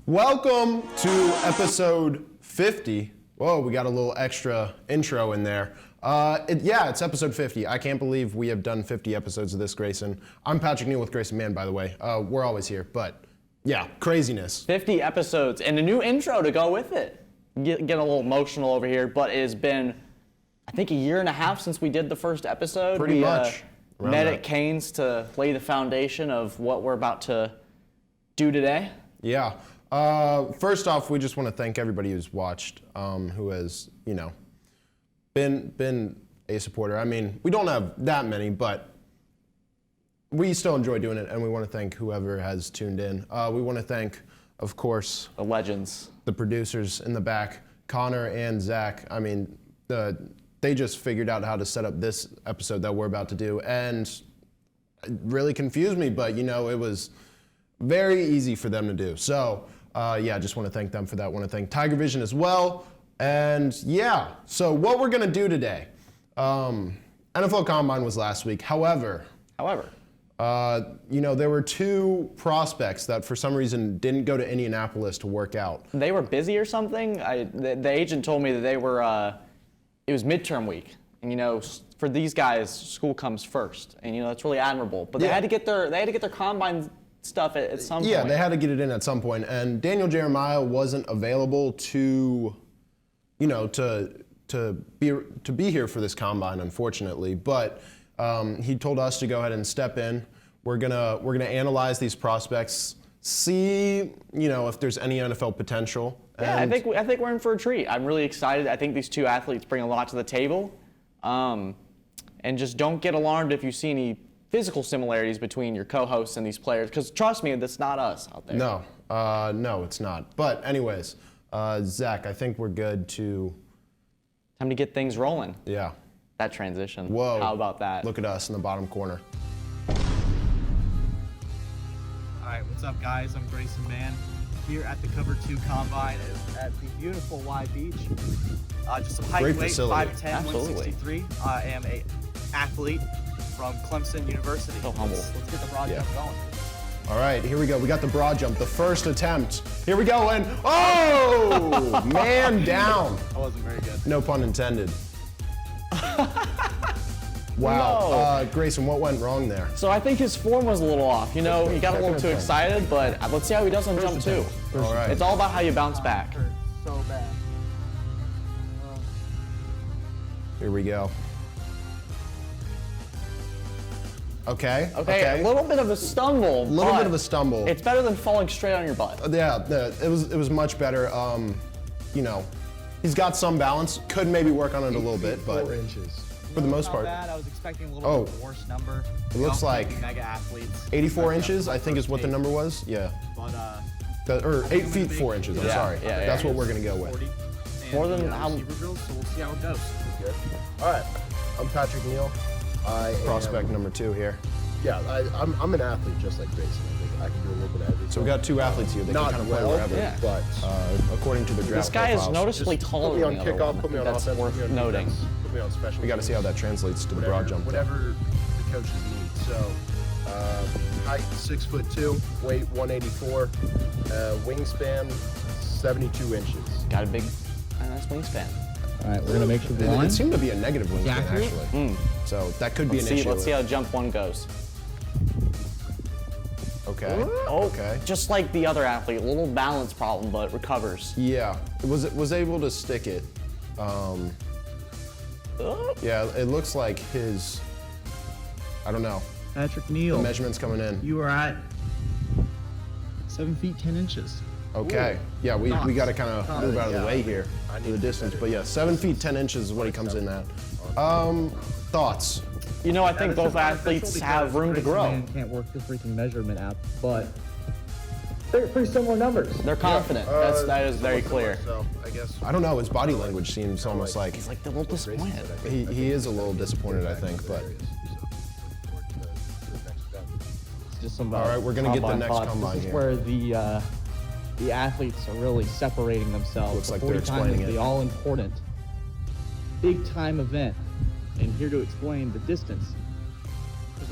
Welcome to episode 50. Whoa, we got a little extra intro in there. It's episode 50. I can't believe we have done 50 episodes of this, Grayson. I'm Patrick Neal with Grayson Mann, by the way. We're always here, but yeah, craziness. 50 episodes and a new intro to go with it. Get a little emotional over here, but it has been, I think, a year and a half since we did the first episode. Pretty much. Met at Canes to lay the foundation of what we're about to do today. Yeah. First off, we just want to thank everybody who's watched, who has, been a supporter. I mean, we don't have that many, but we still enjoy doing it, and we want to thank whoever has tuned in. We want to thank, of course, the legends, the producers in the back, Connor and Zach. I mean, they just figured out how to set up this episode that we're about to do, and it really confused me, but it was very easy for them to do. So, just want to thank them for that. Want to thank Tigervision as well. And so what we're gonna do today, NFL Combine was last week. However, there were two prospects that for some reason didn't go to Indianapolis to work out. They were busy or something. The agent told me that they were. It was midterm week, and for these guys, school comes first, and that's really admirable. But they had to get their combine stuff at some point. Yeah, they had to get it in at some point, and Daniel Jeremiah wasn't available to be here for this combine, unfortunately. But he told us to go ahead and step in. We're gonna analyze these prospects, see if there's any NFL potential. Yeah, I think we're in for a treat. I'm really excited. I think these two athletes bring a lot to the table, and just don't get alarmed if you see any physical similarities between your co-hosts and these players, because trust me, that's not us out there. No, it's not. But anyways, Zach, I think we're good to. Time to get things rolling. Yeah. That transition. Whoa. How about that? Look at us in the bottom corner. All right, what's up, guys? I'm Grayson Mann here at the Cover 2 Combine at the beautiful Y Beach. Just some height Great and weight, facility. 5'10", Absolutely. 163. I am an athlete from Clemson University. So humble. Let's get the broad jump going. All right, here we go. We got the broad jump, the first attempt. Here we go, and oh, man down. That wasn't very good. No pun intended. Wow. No. Grayson, what went wrong there? So I think his form was a little off. He got a little too attempt. excited, but let's see how he does on jump two. All right. It's all about how you bounce back. Hurt so bad. Here we go. Okay. Okay, a little bit of a stumble. It's It's better than falling straight on your butt. it was much better. He's got some balance. Could maybe work on it a little bit, but 4 inches. for the most Not part, bad. I was expecting a little bit of a worse number. It looks like mega athletes. 84 inches, I think is what the number was. Yeah. But Or 8 feet 4 inches. I'm Yeah, sorry. yeah, That's yeah. what we're gonna go with. 40. More than how- receiver drills, so we'll see how it goes. Good. All right. I'm Patrick Neal. Prospect number 2 here. Yeah, I'm an athlete just like Grayson. I can do a little bit of everything. So we got two athletes here. They Not can kind of play well, wherever. Yeah. but According to the draft This guy is profiles. noticeably just taller put me on than the other kickoff, one. put me on That's offense, worth put me on noting. defense, put me on special. We got to see how that translates to the broad jump. Whatever the coaches need. So, height 6'2", weight 184, wingspan 72 inches. Got a nice wingspan. All right, we're gonna make sure the line. It seemed to be a negative wingspan, accurate? actually. So that could be an issue. Let's see how jump one goes. Okay. Okay. Just like the other athlete, a little balance problem, but recovers. Yeah. Was able to stick it. Yeah, it looks like his. I don't know. Patrick The Neal, measurements coming in. you are at 7 feet 10 inches. Okay. Yeah, we got to kind of move out of the way here for the distance. But yeah, 7 feet 10 inches is what he comes in at. Thoughts? I think both athletes have room to grow. Man can't work the freaking measurement app, but they're pretty similar numbers. They're confident. That is very clear. So I guess I don't know. His body language seems almost like He's like a little disappointed. he is a little disappointed, I think. But It's just some. all right, we're gonna get the combine next thoughts. combine This is here. where the athletes are really separating themselves. Looks The like they're 40 time explaining is it. the all-important, big-time event, and here to explain the distance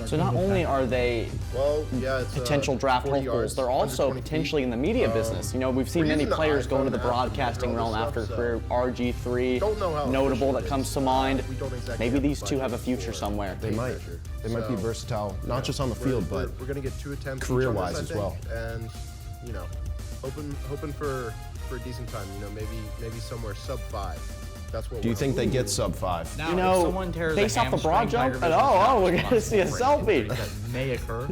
So not only are they Well, yeah, it's potential draft 40 hopefuls, yards, they're also 120 feet. potentially in the media business. You know, we've seen we're many using the players go into the iPhone app to broadcasting do all realm this after stuff, career. RG3, Don't know how notable official that it comes is. to mind. We don't exactly Maybe have the these two have a budget future for somewhere. They might. measure. They might be So, versatile, not just on the field, but we're gonna get 2 attempts career-wise each on as this, I well. think, and you know, hoping for a decent time. You know, maybe somewhere sub 5. That's what. do you we're think they hoping. get sub 5? Now, You know, if someone tears based a off the broad hamstring, jump, Tigervision we're is gonna see a responsible for any selfie. injuries that may occur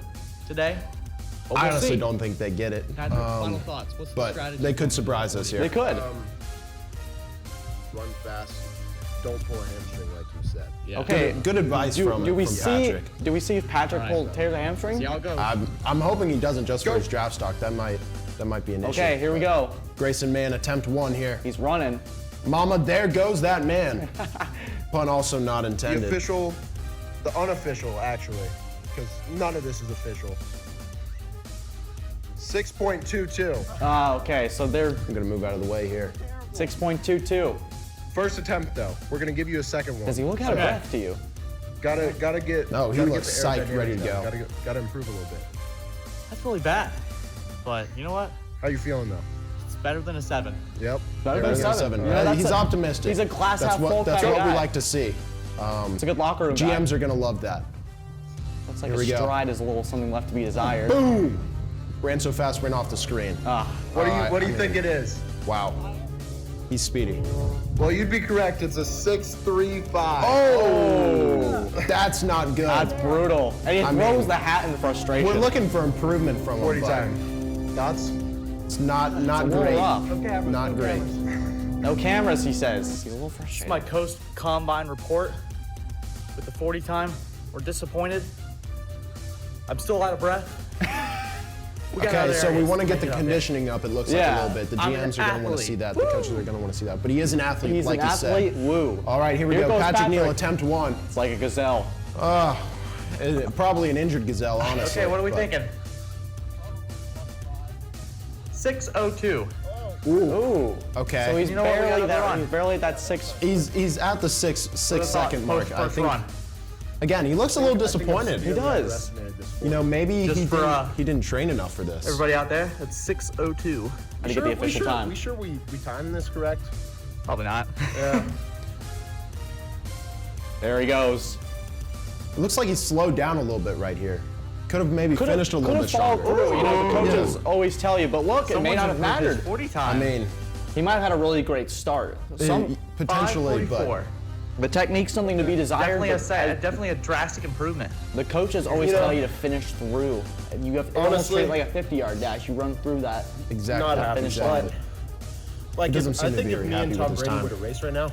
today. But I we'll honestly see. don't think they get it. Patrick, final thoughts. What's the But strategy? they could surprise us They here. could. Run fast. Don't pull a hamstring like you said. Yeah. Okay. Good advice from Do we from see? Patrick. Do we see if Patrick All right. tears a hamstring? See how it goes. I'm hoping he doesn't just for his draft stock. That might be an issue. Okay, here we go. Grayson Mann, attempt 1 here. He's running. Mama, there goes that man. Pun also not The intended. official, the unofficial, actually, because none of this is official. 6.22. Ah, okay, so they're I'm gonna move out of the way here. 6.22. First attempt though. We're gonna give you a second one. Does he look out of breath to you? Gotta get. No, he gotta get looks the psyched, ready to aerodynamics go. down. Gotta improve a little bit. That's really bad. But you know what? How you feeling though? It's better than a 7. Yep. Better There than we a go. 7. Yeah, Yeah, that's he's a- optimistic. he's a glass that's half what, full That's kind what of we guy. like to see. It's a good locker room guy. GMs are gonna love that. Looks like Here his we go. stride is a little something left to be desired. Boom! Ran so fast, ran off the screen. What do you think it is? Wow. He's speedy. Well, you'd be correct. It's a 6.35. Oh! That's not good. That's brutal. And he I throws mean, the hat in frustration. We're looking for improvement from him. 40 but time. Thoughts? It's not a little great. rough. Not great. No cameras, he says. He's a little This is frustrated. my Coast Combine report with the 40 time. We're disappointed. I'm still out of breath. We got Okay, other so we areas want to get make the it up. conditioning up, it looks like Yeah. a little bit. The I'm an GMs are going to want to athlete. see that. The coaches are going to want to see that. But he is an athlete, He's like an you athlete. said. Woo. All right, here we Here go. goes Patrick Neal, Patrick. attempt 1. It's like a gazelle. Probably an injured gazelle, honestly. Okay, what are we but- thinking? 6:02. Ooh. Okay. So he's You know what, we barely got another that. run. He's barely at that 6. He's at the six second mark. I First think. run. Again, he looks a little disappointed. He does. You know, maybe Just he didn't train enough for this. Everybody out there, it's 6:02. How do you get the official time? We sure we timed this correct? Probably not. Yeah. There he goes. It looks like he slowed down a little bit right here. Could have maybe finished a little bit followed stronger. through. You know, the coaches Yeah. always tell you, but look, it may not have mattered. 40 I time. mean, He might have had a really great start. potentially, but 5:44. The technique's something to be desired. Definitely a drastic improvement. The coaches always You know- tell you to finish through. You have to almost Honestly- treat it like a 50-yard dash. You run through that. exactly. Not happy, finish but line. like He doesn't if, seem I to think be if very me and happy Tom with his Brady time. were to race right now,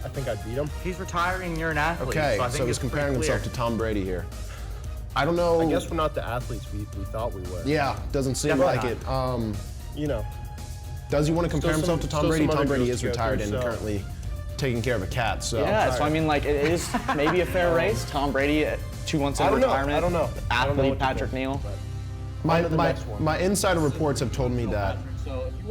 I think I'd beat him. He's retiring. You're an athlete. Okay, so I think so he's it's pretty comparing himself to clear. Tom Brady here. I don't know. I guess we're not the athletes we thought we were. Yeah, doesn't seem Definitely like not. it. You know. Does he want to compare Still himself to some- Tom still Brady? some Tom other Brady groups is to go retired through, and so- currently taking care of a cat. So Yeah, so I mean, like, it is maybe a fair race. Tom Brady, 2 months I in don't know. retirement. I don't know. I don't know Athlete what to Patrick think, Neal. my On to the next one. my insider reports have told me that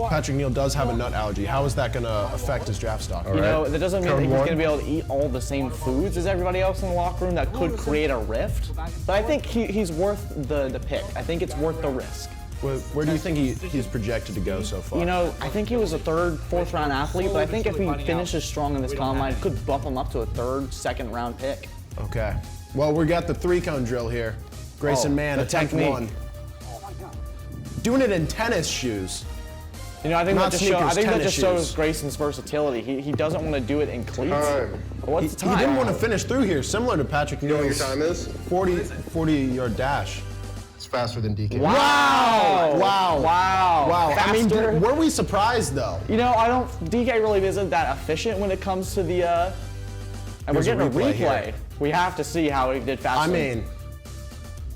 Patrick Neal does have a nut allergy. How is that going to affect his draft stock? You know, that doesn't mean that Code he's one. going to be able to eat all the same foods as everybody else in the locker room. That could create a rift. But I think he's worth the pick. I think it's worth the risk. Where do you think he's projected to go so far? You know, I think he was a 3rd, 4th round athlete, but I think if he finishes strong in this combine, it could bump him up to a 3rd, 2nd round pick. Okay. Well, we got the 3-cone drill here. Grayson Oh, Mann, the attempt technique. 1. Doing it in tennis shoes. You know, I think Not that just shows. I sneakers, think that tennis just shows shoes. Grayson's versatility. He doesn't want to do it in cleats. Time. What's the time? He didn't want to finish through here, similar to Patrick You know what your Neal's time is? 40-yard dash. It's faster than DK. Wow! Wow. Wow! I mean, Faster. were we surprised though? You know, I don't. DK really isn't that efficient when it comes to the. And we're Here's a getting a replay replay. here. We have to see how he did faster. I mean,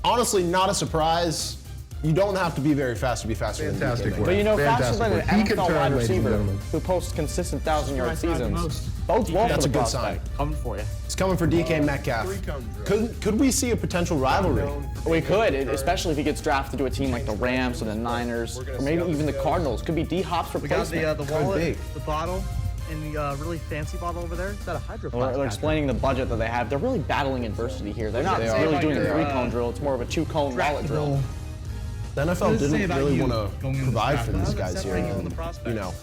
honestly, not a surprise. You don't have to be very fast to be faster Fantastic than DK. work. but you know, faster Fantastic than an work. He can NFL turn, wide ladies and receiver gentlemen. who posts consistent 1,000-yard Might drive the seasons. most. Bodes well That's for a the good sign. prospect. Coming for you. It's coming for DK Metcalf. 3-cone drill. Could we see a potential rivalry? We could, especially if he gets drafted to a team like the Rams or the Niners, or maybe even the Cardinals. Could be D-Hop's We got replacement. the wallet, be. the bottle, in the really fancy bottle over there, is that a hydro flask? They're explaining the budget that they have. They're really battling adversity here. They're not They are. really doing a Your, 3-cone drill. It's more of a 2-cone wallet drill. The NFL does it say didn't about really you want to going into provide the for draft? these How does guys that here. separate you from And, the prospects? you know,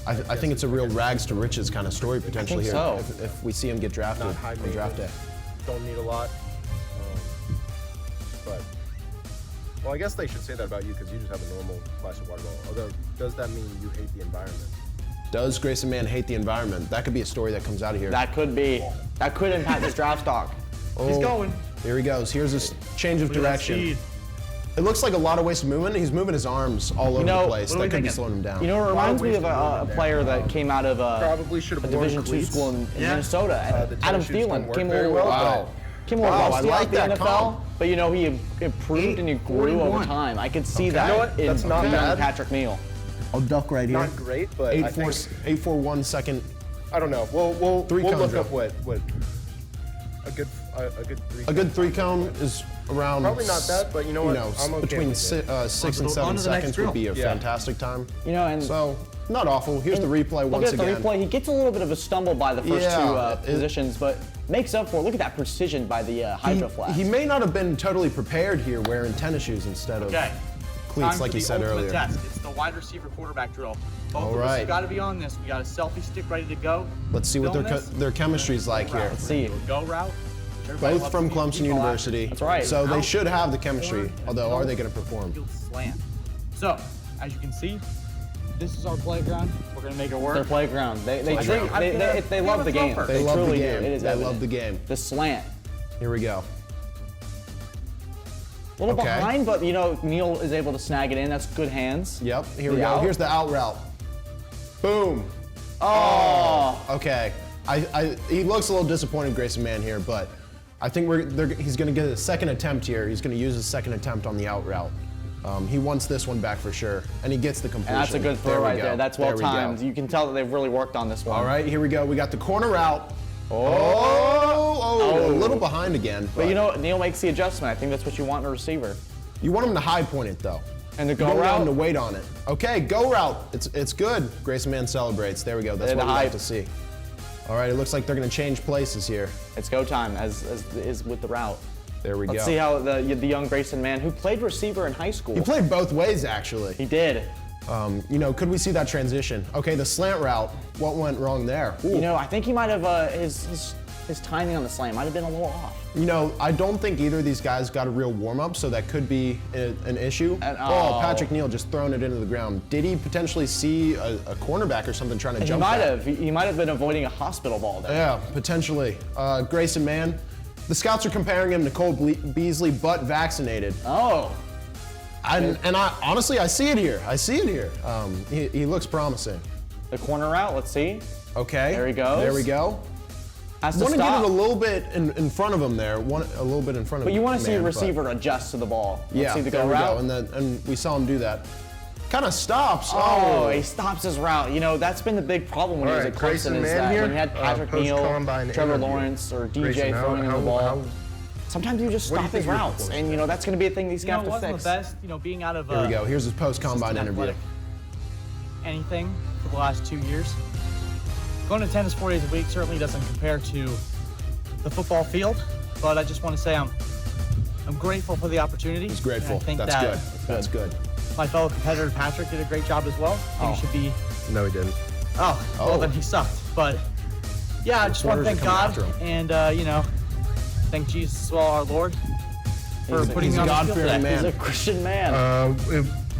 I think it's a real rags to riches kind of story potentially here so. if we see him get drafted Not high on draft day. maintenance, don't need a lot. But, well, I guess they should say that about you because you just have a normal plastic water bottle. Although, does that mean you hate the environment? Does Grayson Mann hate the environment? That could be a story that comes out of here. That could impact his draft stock. He's going. Here he goes. Here's his change of Look at that direction. speed. It looks like a lot of wasted movement. He's moving his arms all over the place. what are we That could be thinking? slowing him down. You know, it reminds me of a player that came out of Probably should a have worn Division II cleats. school in Yeah. Minnesota. The Adam tennis shoes don't Thielen work came a very little, well, came a little Wow, I rusty like out the that NFL, comp. but you know, he improved and he grew over time. I could see that You know what? in That's not young bad. Patrick Neal. I'll duck right here. Not great, but I think 841 second. I don't know. We'll Three-cone look drill. up what a good three. A good 3-cone is around. Probably not that, but you know what? I'm okay between with it. 6 and On 7 to the next seconds would be a drill. Yeah. fantastic time. You know, and So, not awful. Here's the replay look once at the again. replay. He gets a little bit of a stumble by the first Yeah, two positions, but makes up for it. Look at that precision by the hydro flask. He may not have been totally prepared here wearing tennis shoes instead of Okay. cleats Time like for you the said ultimate earlier. Test. It's the wide receiver quarterback drill. Both All of us right. have got to be on this. We got a selfie stick ready to go. Let's see what Film this. their chemistry's like here. Let's see. Go route. Everybody Both loves from to see Clemson people University. That's right. So they Out, should have the chemistry. forward, Although, and are go. they going to perform? Field slant. So, as you can see, this is our playground. We're gonna make it work. Their playground. They I think I'm gonna they love the give a game. thumper. They love the truly game. do. It is They evident. love the game. The slant. Here we go. A little Okay. behind, but you know, Neal is able to snag it in. That's good hands. Yep. Here we The go. out. Here's the out route. Boom. Oh, Okay. He looks a little disappointed, Grayson Mann here, but I think he's going to get a second attempt here. He's going to use his second attempt on the out route. He wants this one back for sure, and he gets the completion. and that's a good throw There we right go. there. That's well There we go. timed. You can tell that they've really worked on this one. All right, here we go. We got the corner route. Oh, a little behind again. But you know, Neal makes the adjustment. I think that's what you want in a receiver. You want him to high point it though. And the You go don't want him to route. wait on it. Okay, go route. It's good. Grayson Mann celebrates. There we go. That's And what the we like hype. to see. All right, it looks like they're going to change places here. It's go time, as is with the route. There we Let's go. see how the young Grayson Mann, who played receiver in high school. He played both ways actually. He did. You know, could we see that transition? Okay, the slant route. What went wrong there? Ooh. You know, I think he might have his timing on the slam might have been a little off. You know, I don't think either of these guys got a real warm-up, so that could be an issue. And- oh, oh. Patrick Neal just throwing it into the ground. Did he potentially see a cornerback or something trying to He jump might that? have. He might have been avoiding a hospital ball there. Yeah, potentially. Grayson Mann. The scouts are comparing him to Cole Beasley, but vaccinated. Oh, And I honestly, I see it here. I see it here. He looks promising. the corner route. Let's see. Okay. There he goes. There we go. Has to Want to get stop. it a little bit in front of him there. A little bit in front of him. But you want to see a receiver adjust to the ball. Let's Yeah, see the there go we route. go. And we saw him do that. Kind of stops. Oh, he stops his route. You know, that's been the big problem when he was All at right, Clemson Grayson is Mann that here, when you had Patrick Neal, post-combine Trevor interview. Lawrence, or DJ Grayson, throwing him the ball, sometimes you just what do you stop his think your routes. performance And, you know, that's going to be a thing these You guys know, it have to wasn't fix. the best, you know, being out of Here we go. Here's his post-combine assistant interview. athletic anything for the last 2 years. Going to tennis 4 days a week certainly doesn't compare to the football field, but I just want to say I'm grateful for the opportunity. He's grateful. And I think That's that good. That's good. my fellow competitor Patrick did a great job as well. I think he should be. No, he didn't. Oh, well then he sucked. But yeah, I just want to thank Reporters are God coming after and you know, thank Jesus as well, our Lord, for putting he's me a on the field God-fearing today. man. He's a Christian man.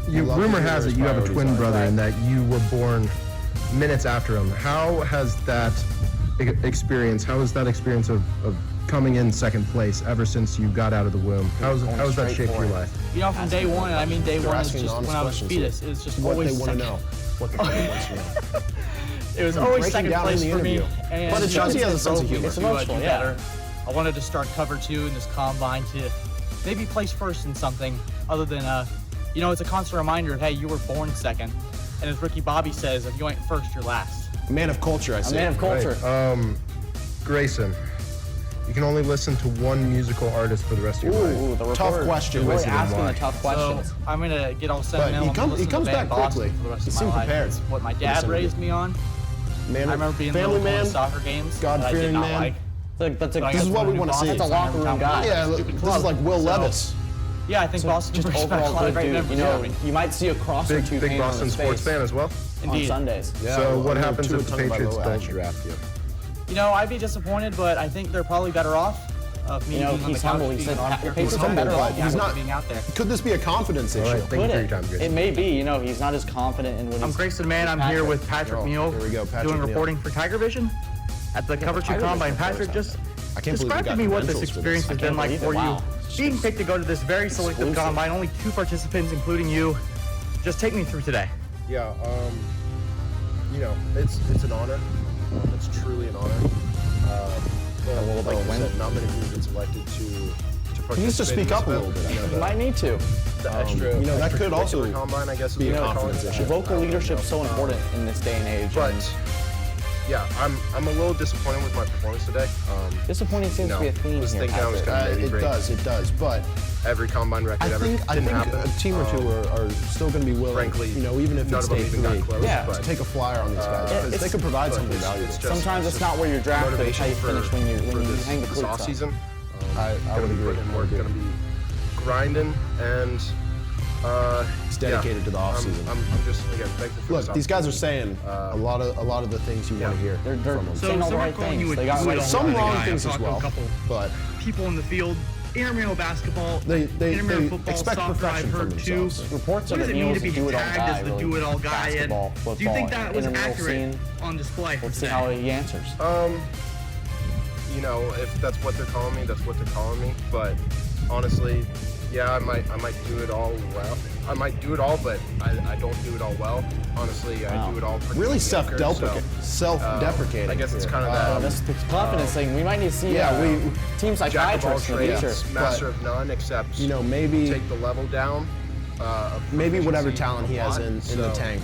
Rumor has it you have a twin Right. brother and that you were born minutes after him. How has that experience of coming in second place ever since you got out of the womb? How's that straight shaped for your it. life? You know, from day one, and I mean day They're one is asking just honest when I was a questions fetus. It was just What always they want to second. know. What the public wants to know. It was always breaking second down in place the for me. interview. And But it shows he has a sense of humor. It's emotional, do yeah. better. I wanted to start cover 2 in this combine to maybe place first in something other than you know, it's a constant reminder of, hey, you were born second. And as Ricky Bobby says, if you ain't first, you're last. Man of culture, I A say. man of culture. Grayson, you can only listen to one musical artist for the rest of your life. Ooh, the Tough reporter question. Really Wasted and asking why. the tough So questions. I'm gonna get all But sentimental. he and comes listen to back the band Boston quickly. for the rest He of my seemed life. prepared It's what my for dad this interview. raised me on. Man, I remember being family little going man, to soccer games that I God-fearing did not man. like. That's a, This is what we want to see. That's a locker room guy. Yeah, this is like Will Levis. Yeah, I think Boston Just brings back a overall lot of good great dude. members. You know, you might see a cross or two Big painted on Boston his sports face fan as well. on Indeed. Sundays. Yeah, So what well, happens two if the ton by Patriots low don't action. draft you? You know, I'd be disappointed, but I think they're probably better off of me You know, being on the he's couch, humble. He being said on the here, Patriots being are on better the off. couch, He's not- being out there. Could this be a confidence All issue? right, thank you Could for your it? time, Grayson. It may be. You know, he's not as confident in when I'm he's. Grayson Mann. I'm here with Patrick Oh, Neal, here we go, Patrick doing Neal. reporting for Tigervision at the Cover 2 Tigervision Combine. reports Patrick, on just I can't believe we describe to got me what this credentials for experience has I been can't like believe for it. Wow. you. Being picked to go to this very selective Exclusive. combine, only 2 participants, including you. Just take me through today. Yeah, you know, it's an honor. It's truly an honor. Well, A little bit like of you wind. said, not many people get selected to participate. He needs to speak in up a this little bit. event. You might need to. The extra, you know, that could also extracurricular combine, I guess, is be a what they call confidence it. issue. Vocal leadership's so important in this day and age. But and yeah, I'm a little disappointed with my performance today. disappointing seems No, to be a theme was here, thinking I was Patrick. gonna- it does. But Every combine record I ever think didn't happen. a team or two are still going to be willing, Frankly, you know, even if none it's of them day even got 3, close, Yeah. to but, take a flyer on these guys because they it's- could provide but something it's valuable. just- Sometimes it's not where you're drafted, it's how you motivation finish when you for hang the this cleats off up. season. I Gonna would be agree. putting in work, gonna be grinding, and It's dedicated to the off season. I'm just again thankful for Look, this these guys are opportunity. saying a lot of the things you want to hear They're from them. saying all the right things. They got right. Some wrong guy. things I've as talked to well, a couple but people in the field. Intramural basketball, they intramural football, expect soccer, perfection I've from heard too. themselves. Reports What are does that it mean Neal's to be a do-it-all tagged guy. as the really. do-it-all guy? And Basketball, football, do you think that was intramural accurate scene. on display for Let's see today? how he answers. You know, if that's what they're calling me, that's what they're calling me. But honestly, yeah, I might do it all well. I might do it all, but I don't do it all well. Honestly, I Wow. do it all pretty Really mediocre, self-deprecating. I guess it's here. kind of that. This confidence thing. We might need to see team Jack of all psychiatrists in the future. trades, master of none, except You know, maybe take the level down. Of whatever proficiency talent he a has lot. in the So, tank,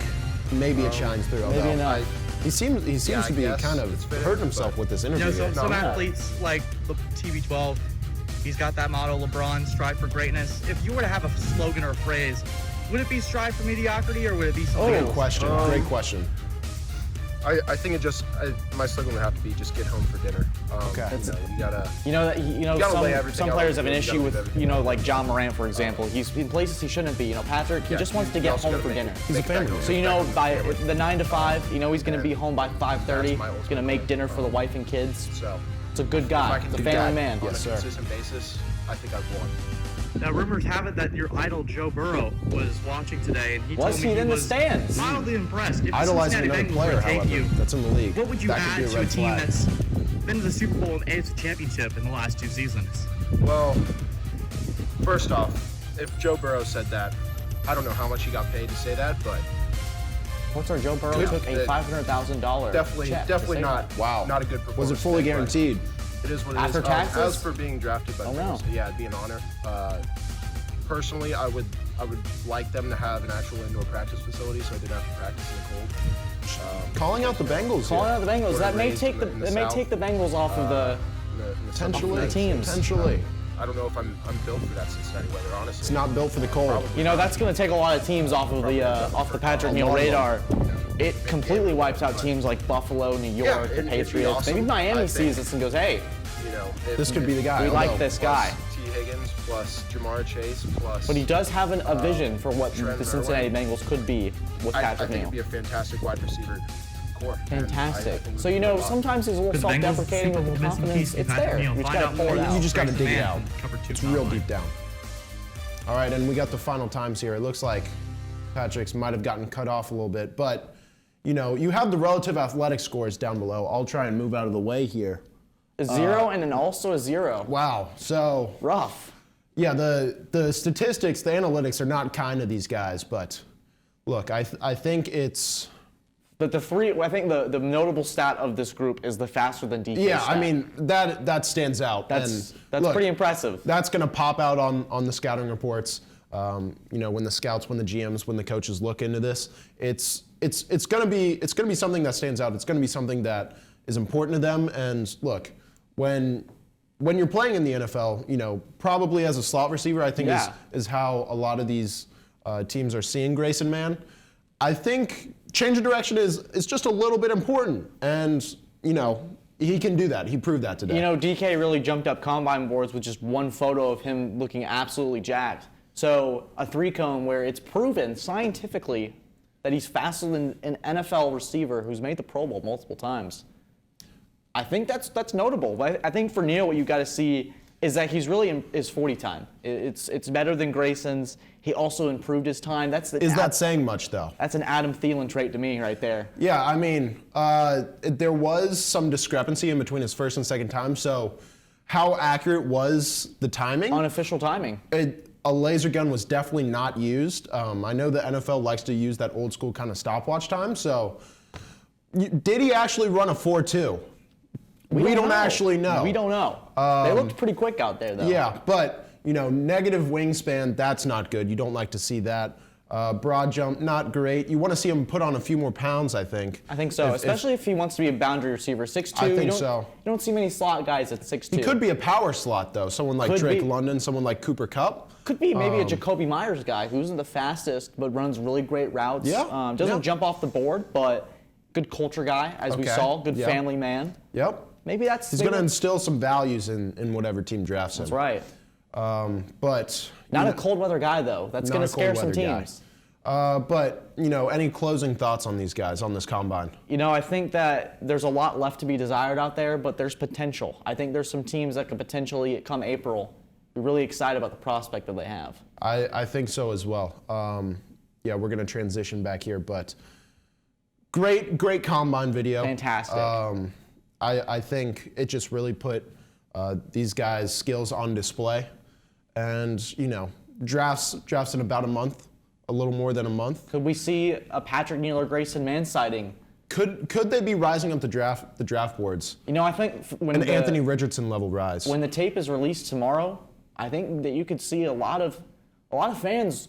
maybe it shines through. Maybe although enough. He seems Yeah, to I be guess kind of it's fitting, hurting himself but- with this You interview. know, here. some No. athletes like the TB12, he's got that motto, LeBron, strive for greatness. If you were to have a slogan or a phrase, would it be strive for mediocrity or would it be something Great else? question. Great question. I think my slogan would have to be just get home for dinner. Okay. You know, you gotta. Some lay everything some out players on have an the issue field. You gotta with leave everything like John Morant, for example. He's in places he shouldn't be. Patrick, he just wants to get home for dinner. He's a family. So by the 9 to 5, he's going to be home by 5:30. That's my He's going to make dinner for the wife and kids. So It's a good if guy. I can It's a do family that man. on Yes, a sir. consistent basis, I think I've won. Now, rumors have it that your idol Joe Burrow was watching today, and he Was told me he he in the was stands? mildly impressed. If the Idolizing Cincinnati another Bengals player, were to take however, you, that's in the league. what would you that add could be to a red team flag. that's been to the Super Bowl and AFC Championship in the last 2 seasons? Well, first off, if Joe Burrow said that, I don't know how much he got paid to say that, but What's our Joe Burrow Yeah. took a $500,000 definitely check to definitely say not. that. Wow. Not a good performance. Was it fully today, but guaranteed? It is what it is. After taxes? As for being drafted by the Oh, no. Bengals, yeah, it'd be an honor. Personally, I would like them to have an actual indoor practice facility so I didn't have to practice in the cold. Calling out the Bengals Calling here. out the Bengals. Born That and may raised take in the the it may South. take the Bengals off of the. In the Potentially. the teams. Potentially. I don't know if I'm built for that Cincinnati weather, honestly. It's not built for the cold. Probably. That's going to take a lot of teams off of the Patrick Neal radar. It completely wipes out teams like Buffalo, New York, Yeah, the it'd be Patriots. awesome, Maybe Miami I sees think. this and goes, "Hey, You know, This could be the guy. we like although- this guy." T. Higgins plus Jamar Chase plus. But he does have a vision for what Trent the Cincinnati Irwin. Bengals could be with I Patrick think Neal. it'd be a fantastic wide receiver core. And Fantastic. I think So we'd do a lot. sometimes he's a little Could the Bengals self-deprecating Super with Bowl the missing confidence. piece be It's Patrick there. Neal? You just Find got out to pull more. it out. You just got to Grayson dig it Mann out. from Cover 2 It's real Combine. deep down. All right, and we got the final times here. It looks like Patrick's might have gotten cut off a little bit, but you have the relative athletic scores down below. I'll try and move out of the way here. A 0 and then also a 0. Wow. So Rough. yeah, the statistics, the analytics are not kind to these guys, but look, I think it's. But I think the notable stat of this group is the faster than DK Yeah, stat. I mean that stands out. that's And look, pretty impressive. That's going to pop out on the scouting reports. When the scouts, when the GMs, when the coaches look into this, it's going to be something that stands out. It's going to be something that is important to them. And look, when you're playing in the NFL, probably as a slot receiver, I think Yeah. is how a lot of these teams are seeing Grayson Mann. I think change of direction is just a little bit important. And, he can do that. He proved that today. DK really jumped up combine boards with just one photo of him looking absolutely jacked. So a 3-cone where it's proven scientifically that he's faster than an NFL receiver who's made the Pro Bowl multiple times. I think that's notable. I think for Neal, what you've got to see is that he's really in his 40 time. It's better than Grayson's. He also improved his time. Is that saying much, though? That's an Adam Thielen trait to me right there. Yeah, I mean, there was some discrepancy in between his first and second time. So how accurate was the timing? Unofficial timing. A laser gun was definitely not used. I know the NFL likes to use that old school kind of stopwatch time. So did he actually run a 4.2? We don't actually know. We don't know. They looked pretty quick out there, though. Yeah, but, negative wingspan, that's not good. You don't like to see that. Broad jump, not great. You want to see him put on a few more pounds, I think. I think so, especially if he wants to be a boundary receiver. 6'2", I think so. You don't see many slot guys at 6'2". He could be a power slot, though. Someone like Drake London, someone like Cooper Kupp. Could be maybe a Jacoby Myers guy who isn't the fastest but runs really great routes. Yeah. Doesn't jump off the board, but good culture guy, as we saw. Good family man. Yep. Maybe that's... He's going to instill some values in whatever team drafts him. That's right. But... Not a cold weather guy, though. That's going to scare some teams. But, any closing thoughts on these guys, on this combine? I think that there's a lot left to be desired out there, but there's potential. I think there's some teams that could potentially, come April, be really excited about the prospect that they have. I think so as well. We're going to transition back here, but great combine video. Fantastic. I think it just really put these guys' skills on display. And, drafts in about a month, a little more than a month. Could we see a Patrick Neal or Grayson Mann sighting? Could they be rising up the draft boards? I think when an Anthony Richardson level rise. When the tape is released tomorrow, I think that you could see a lot of fans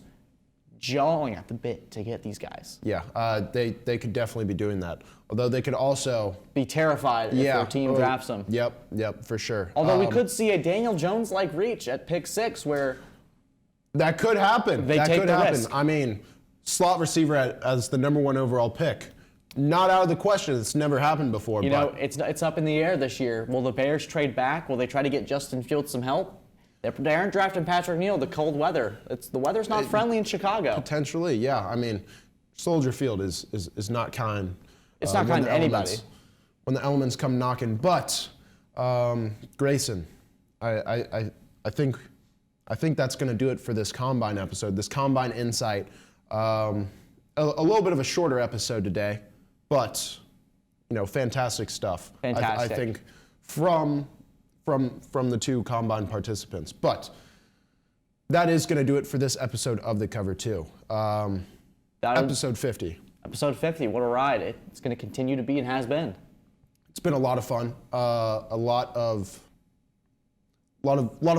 jawing at the bit to get these guys. Yeah, they could definitely be doing that. Although they could also be terrified if their team drafts them. Yep, for sure. Although we could see a Daniel Jones-like reach at pick 6 where that could happen. That could happen. Risk. I mean, slot receiver as the number 1 overall pick. Not out of the question. It's never happened before. It's up in the air this year. Will the Bears trade back? Will they try to get Justin Fields some help? They aren't drafting Patrick Neal. The cold weather. The weather's not friendly in Chicago. Potentially, yeah. I mean, Soldier Field is not kind. It's not kind to anybody. When the elements come knocking. But Grayson, I think that's going to do it for this Combine episode. This Combine Insight. A little bit of a shorter episode today, but fantastic stuff. Fantastic. I think from the 2 Combine participants. But that is going to do it for this episode of The Cover 2. Episode 50. Episode 50, what a ride. It's going to continue to be and has been. It's been a lot of fun. A lot of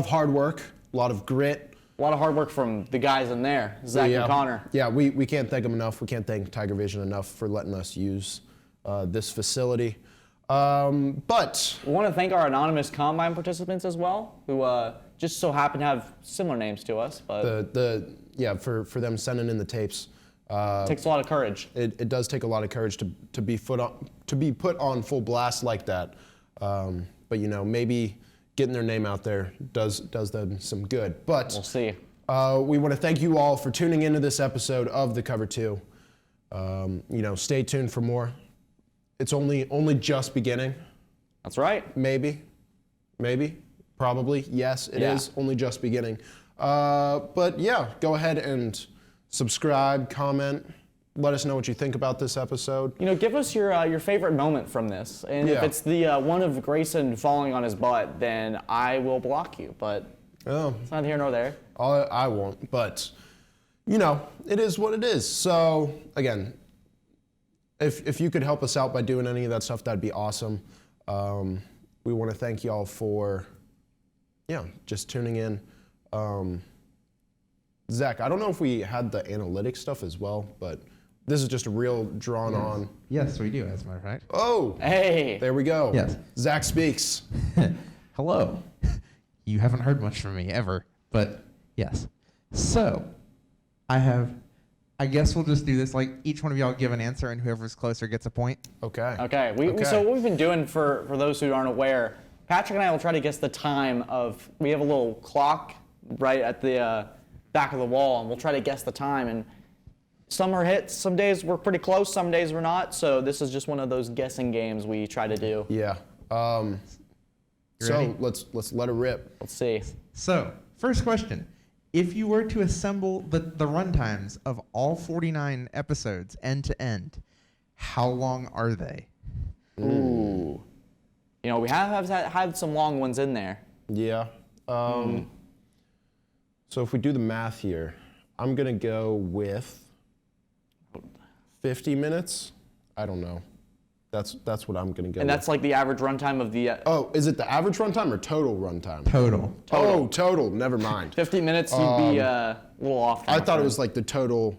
hard work, a lot of grit. A lot of hard work from the guys in there, Zach and Connor. Yeah, we can't thank them enough. We can't thank Tigervision enough for letting us use this facility. But we want to thank our anonymous Combine participants as well, who just so happen to have similar names to us. But for them sending in the tapes. Takes a lot of courage. It does take a lot of courage to be put on full blast like that. But maybe getting their name out there does them some good. But we'll see. We want to thank you all for tuning into this episode of The Cover 2. Stay tuned for more. It's only just beginning. That's right. Maybe, probably. Yes, it is only just beginning. But yeah, go ahead and subscribe, comment, let us know what you think about this episode. Give us your favorite moment from this. And if it's the one of Grayson falling on his butt, then I will block you. But it's neither here nor there. I won't. But, it is what it is. So, again, if you could help us out by doing any of that stuff, that'd be awesome. We want to thank y'all for, just tuning in. Zach, I don't know if we had the analytics stuff as well, but this is just a real drawn on. Yes, we do, as a matter of fact. Oh, hey, there we go. Yes. Zach speaks. Hello. You haven't heard much from me ever, but yes. So, I have I guess we'll just do this. Like each one of y'all give an answer, and whoever's closer gets a point. Okay. Okay. So what we've been doing for those who aren't aware, Patrick and I will try to guess the time of. We have a little clock right at the back of the wall, and we'll try to guess the time. And some are hits. Some days we're pretty close. Some days we're not. So this is just one of those guessing games we try to do. Yeah. ready? So let's let it rip. Let's see. So, first question. If you were to assemble the runtimes of all 49 episodes end to end, how long are they? Ooh. You know, we have had some long ones in there. Yeah. So if we do the math here, I'm gonna go with 50 minutes. I don't know. That's what I'm gonna go. And with. that's like the average runtime of the. Oh, is it the average runtime or total runtime? Total. Oh, total. Never mind. 50 minutes, you'd be a little off. I thought it was like the total.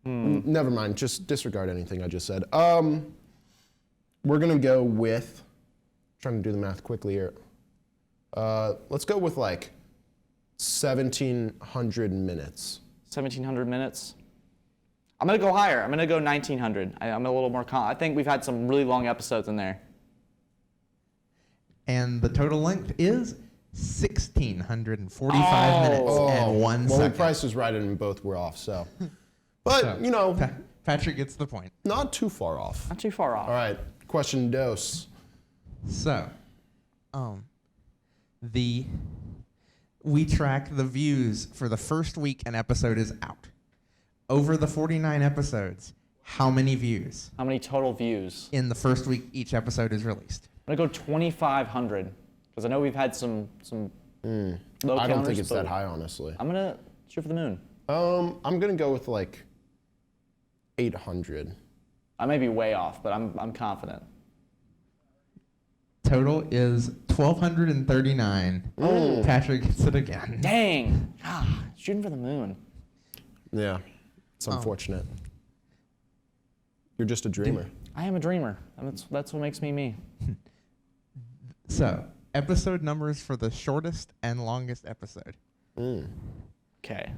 Never mind. Just disregard anything I just said. We're gonna go with. Trying to do the math quickly here. Let's go with like 1,700 minutes. 1,700 minutes. I'm gonna go higher. I'm gonna go 1,900. I'm a little more. I think we've had some really long episodes in there. And the total length is 1,645 minutes and 1 Well, second. the price was right and both were off. So, but So, you know, Patrick gets the point. not too far off. Not too far off. All right. Question dos. So, we track the views for the first week an episode is out. Over the 49 episodes, how many views How many total views? in the first week each episode is released? I'm gonna go 2,500 because I know we've had some low I don't think counters, it's but that high, honestly. I'm gonna shoot for the moon. I'm gonna go with like 800. I may be way off, but I'm confident. Total is 1,239. Patrick gets it again. Dang! Shooting for the moon. Yeah, it's unfortunate. You're just a dreamer. I am a dreamer. That's what makes me me. So, episode numbers for the shortest and longest episode. Okay.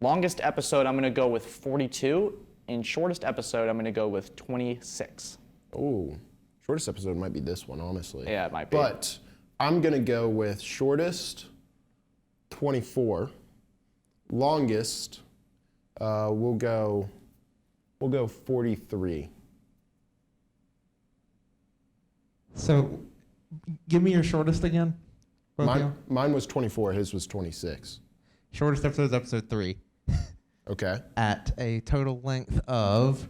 Longest episode, I'm gonna go with 42. And shortest episode, I'm gonna go with 26. Ooh, shortest episode might be this one, honestly. Yeah, it might be. But I'm gonna go with shortest 24. Longest, we'll go 43. So, give me your shortest again. Both of y'all. Mine was 24. His was 26. Shortest episode is episode 3 Okay. at a total length of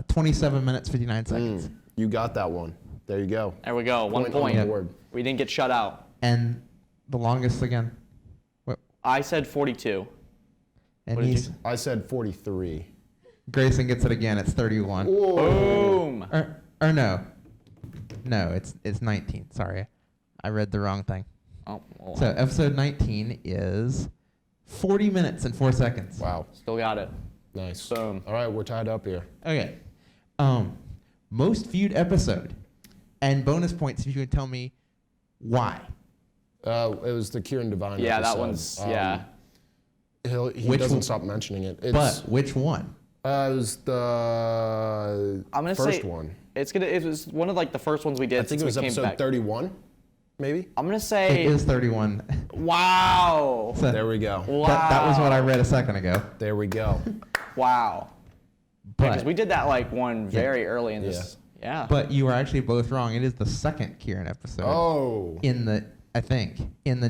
27 minutes, 59 seconds. You got that one. There you go. There we go. 1 on point. the board. We didn't get shut out. And the longest again? What? I said 42. And What did he's, you I said 43. Grayson gets it again. It's 31. Boom. Or no. No, it's 19. Sorry. I read the wrong thing. Oh, well, So episode 19 is 40 minutes and 4 seconds. Wow. still got it. Nice. Boom. All right, we're tied up here. Okay. Most viewed episode. And bonus points if you can tell me why. It was the Kieran Devine Yeah, episode. that one's yeah. He Which doesn't one? stop mentioning it. But which one? It was the I'm gonna first say one. It was one of like the first ones we did I think since it was we came episode back. 31, maybe? I'm gonna It say is 31. wow. So There we go. Wow. that was what I read a second ago. There we go. Wow. Because But we did that like one very early in this. Yeah. but you were actually both wrong. It is the second Kieran episode. Oh. In the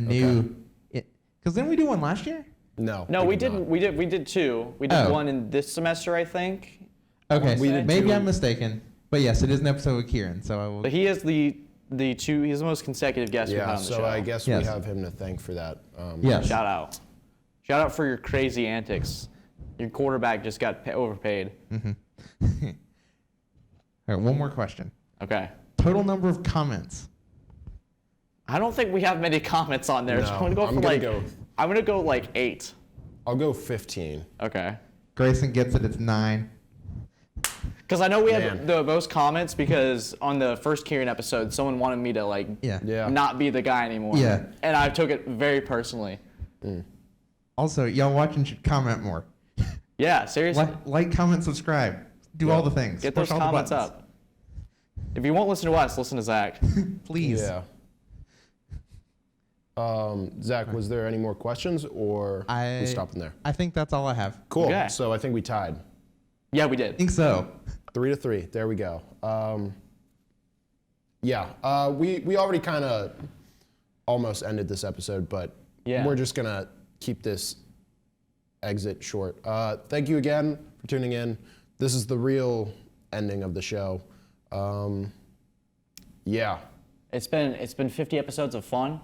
new, because didn't we do one last year? No. no, we did didn't. not. We did two. We did Oh. one in this semester, I think. Okay, We did maybe two. I'm mistaken. But yes, it is an episode with Kieran. So I will. But he is the two. He's the most consecutive guest we've had Yeah, on the so show. I guess Yes. we have him to thank for that. Yes. Shout out. Shout out for your crazy antics. Your quarterback just got overpaid. All right, one more question. Okay. Total number of comments. I don't think we have many comments on there. So No, I'm gonna go I'm for gonna like. go- I'm gonna go like 8. I'll go 15. Okay. Grayson gets it. It's 9. Because I know we had Man. the most comments because on the first Kieran episode, someone wanted me to like Yeah. Yeah. not be the guy anymore. Yeah. And I took it very personally. Also, y'all watching should comment more. Yeah, seriously. Like, comment, subscribe. Do all the things. Get Push those all the comments buttons. up. If you won't listen to us, listen to Zach. Please. Yeah. Zach, was there any more questions, or we stopping there? I think that's all I have. Cool. Okay. So I think we tied. Yeah, we I did. think so. 3-3. There we go. We already kind of almost ended this episode, but Yeah. we're just gonna keep this exit short. Thank you again for tuning in. This is the real ending of the show. Yeah. It's been 50 episodes of fun.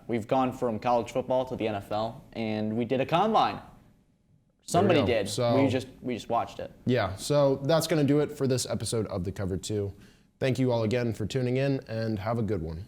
We've gone from college football to the NFL, and we did a combine. Somebody go. did. So- we just watched it. Yeah, so that's going to do it for this episode of The Cover 2. Thank you all again for tuning in, and have a good one.